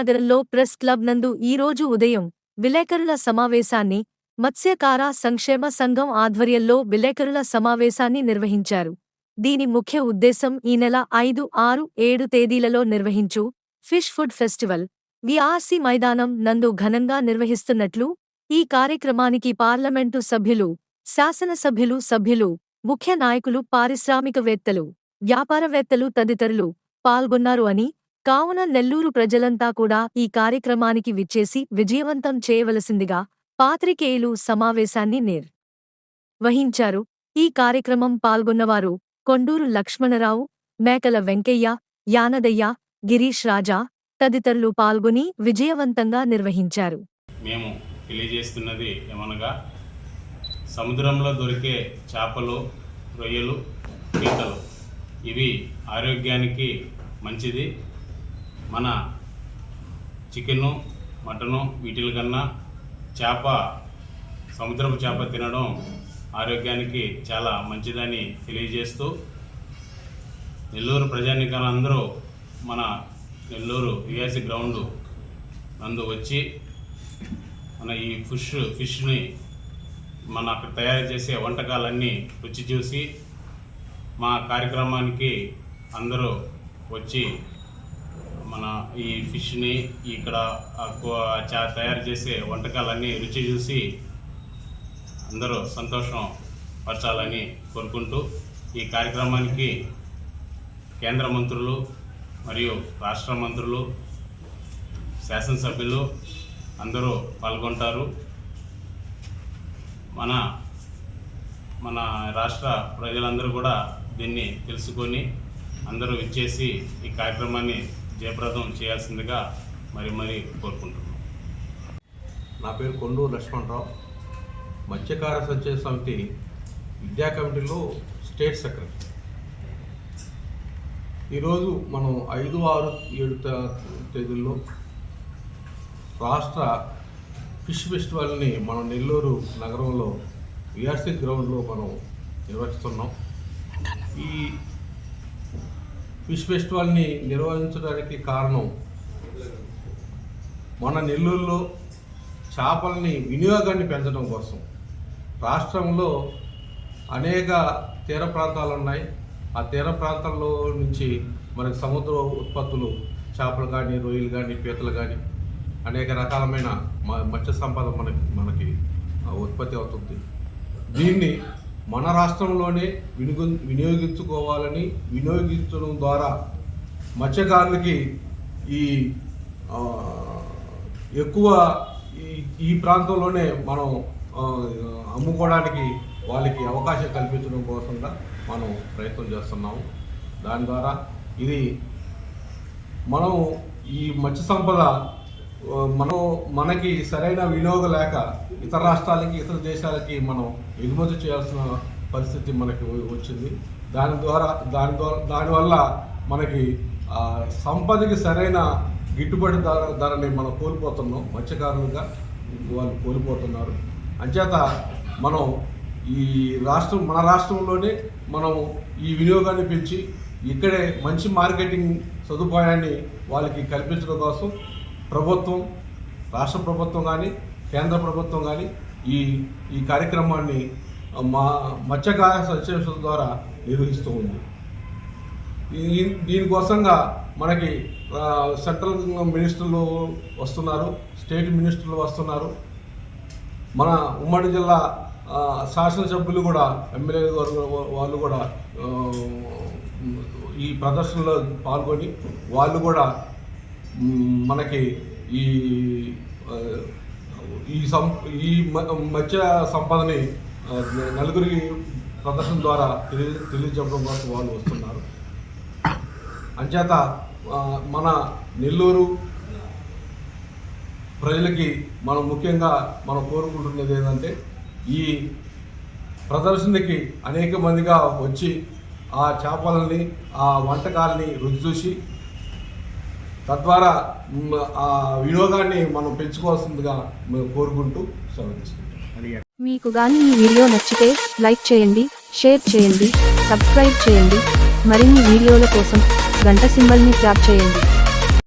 నగరంలో press club నందు ఈరోజు ఉదయం విలేకరుల సమావేశాన్ని మత్స్యకార సంక్షేమ సంఘం ఆధ్వర్యంలో విలేకరుల సమావేశాన్ని నిర్వహించారు. దీని ముఖ్య ఉద్దేశం ఈ నెల 5, 6, 7 తేదీలలో నిర్వహించు ఫిష్ ఫుడ్ ఫెస్టివల్ విఆర్సి మైదానం నందు ఘనంగా నిర్వహిస్తున్నట్లు, ఈ కార్యక్రమానికి పార్లమెంటు సభ్యులు, శాసనసభ్యులు, సభ్యులు, ముఖ్య నాయకులు, పారిశ్రామికవేత్తలు, వ్యాపారవేత్తలు తదితరులు పాల్గొన్నారు అని, కావున నెల్లూరు ప్రజలంతా కూడా ఈ కార్యక్రమానికి విచ్చేసి విజయవంతం చేయవలసిందిగా పాత్రికేయులు సమావేశాన్ని నిర్వహించారు. ఈ కార్యక్రమం పాల్గొన్నవారు కొండూరు లక్ష్మణరావు, మేకల వెంకయ్య, యానదయ్య, గిరీష్ రాజా తదితరులు పాల్గొని విజయవంతంగా నిర్వహించారు. మేము తెలియజేస్తున్నది ఏమనగా, సముద్రంలో దొరికే చేపలు, రొయ్యలు, పీతలు ఇవి ఆరోగ్యానికి మంచిది. మన చికెను, మటను వీటిల కన్నా సముద్రపు చేప తినడం ఆరోగ్యానికి చాలా మంచిదని తెలియజేస్తూ, నెల్లూరు ప్రజానీకాలందరూ మన నెల్లూరు విఆర్సి గ్రౌండ్ నందు వచ్చి మన ఈ ఫిష్ని మన అక్కడ తయారు చేసే వంటకాలన్నీ రుచి చూసి మా కార్యక్రమానికి అందరూ వచ్చి మన ఈ ఫిష్ని ఇక్కడ తయారు చేసే వంటకాలన్నీ రుచి చూసి అందరూ సంతోషం పరచాలని కోరుకుంటూ, ఈ కార్యక్రమానికి కేంద్ర మంత్రులు మరియు రాష్ట్ర మంత్రులు, శాసనసభ్యులు అందరూ పాల్గొంటారు. మన రాష్ట్ర ప్రజలందరూ కూడా దీన్ని తెలుసుకొని అందరూ ఇచ్చేసి ఈ కార్యక్రమాన్ని జయప్రదం చేయాల్సిందిగా మరి కోరుకుంటున్నాం. నా పేరు కొండూరు లక్ష్మణరావు, మత్స్యకార సంక్షేమ సమితి విద్యా కమిటీలో స్టేట్ సెక్రటరీ. ఈరోజు మనం 5, 6, 7 తేదీల్లో రాష్ట్ర ఫిష్ ఫెస్టివల్ని మనం నెల్లూరు నగరంలో విఆర్సి గ్రౌండ్లో మనం నిర్వహిస్తున్నాం. ఈ ఫిష్ ఫెస్టివల్ని నిర్వహించడానికి కారణం, మన నెల్లూరులో చేపలని వినియోగాన్ని పెంచడం కోసం. రాష్ట్రంలో అనేక తీర ప్రాంతాలు ఉన్నాయి. ఆ తీర ప్రాంతాల్లో నుంచి మనకి సముద్ర ఉత్పత్తులు, చేపలు కానీ, రొయ్యలు కానీ, పీతలు కానీ అనేక రకాలమైన మత్స్య సంపద మనకి ఉత్పత్తి అవుతుంది. దీన్ని మన రాష్ట్రంలోనే వినియోగించుకోవాలని, వినియోగించడం ద్వారా మత్స్యకారులకి ఎక్కువ ఈ ప్రాంతంలోనే మనం అమ్ముకోవడానికి వాళ్ళకి అవకాశం కల్పించడం కోసంగా మనం ప్రయత్నం చేస్తున్నాము. దాని ద్వారా మనం ఈ మత్స్య సంపద మనకి సరైన వినియోగం లేక ఇతర రాష్ట్రాలకి, ఇతర దేశాలకి మనం ఎగుమతి చేయాల్సిన పరిస్థితి మనకి వచ్చింది. దానివల్ల మనకి సంపదకి సరైన గిట్టుబాటు ధరని మనం కోల్పోతున్నాం. మత్స్యకారులుగా వాళ్ళు కోల్పోతున్నారు. అంచేత మనం మన రాష్ట్రంలోనే మనం ఈ వినియోగాన్ని పెంచి ఇక్కడే మంచి మార్కెటింగ్ సదుపాయాన్ని వాళ్ళకి కల్పించడం కోసం రాష్ట్ర ప్రభుత్వం కానీ, కేంద్ర ప్రభుత్వం కానీ ఈ కార్యక్రమాన్ని మత్స్యకార సంక్షేమ ద్వారా నిర్వహిస్తూ ఉంది. దీనికోసంగా మనకి సెంట్రల్ మినిస్టర్లు వస్తున్నారు, స్టేట్ మినిస్టర్లు వస్తున్నారు. మన ఉమ్మడి జిల్లా శాసనసభ్యులు కూడా, ఎమ్మెల్యే వాళ్ళు కూడా ఈ ప్రదర్శనలో పాల్గొని వాళ్ళు కూడా మనకి ఈ మత్స్య సంపదని నలుగురి ప్రదర్శన ద్వారా తెలియజెప్పడం కోసం వాళ్ళు వస్తున్నారు. అంచేత మన నెల్లూరు ప్రజలకి మనం ముఖ్యంగా మనం కోరుకుంటున్నది ఏంటంటే, ఈ ప్రదర్శనకి అనేక మందిగా వచ్చి ఆ చేపలని, ఆ వంటకాలని రుచి చూసి తద్వారా ఆ వినియోగాన్ని మనం పెంచుకోవాల్సిందిగా మేము కోరుకుంటూ సెలవు తీసుకుంటాం. మీకు గాని ఈ వీడియో నచ్చితే లైక్ చేయండి, షేర్ చేయండి, సబ్స్క్రైబ్ చేయండి. మరిన్ని వీడియోల కోసం గంట సింబల్ని ట్యాప్ చేయండి.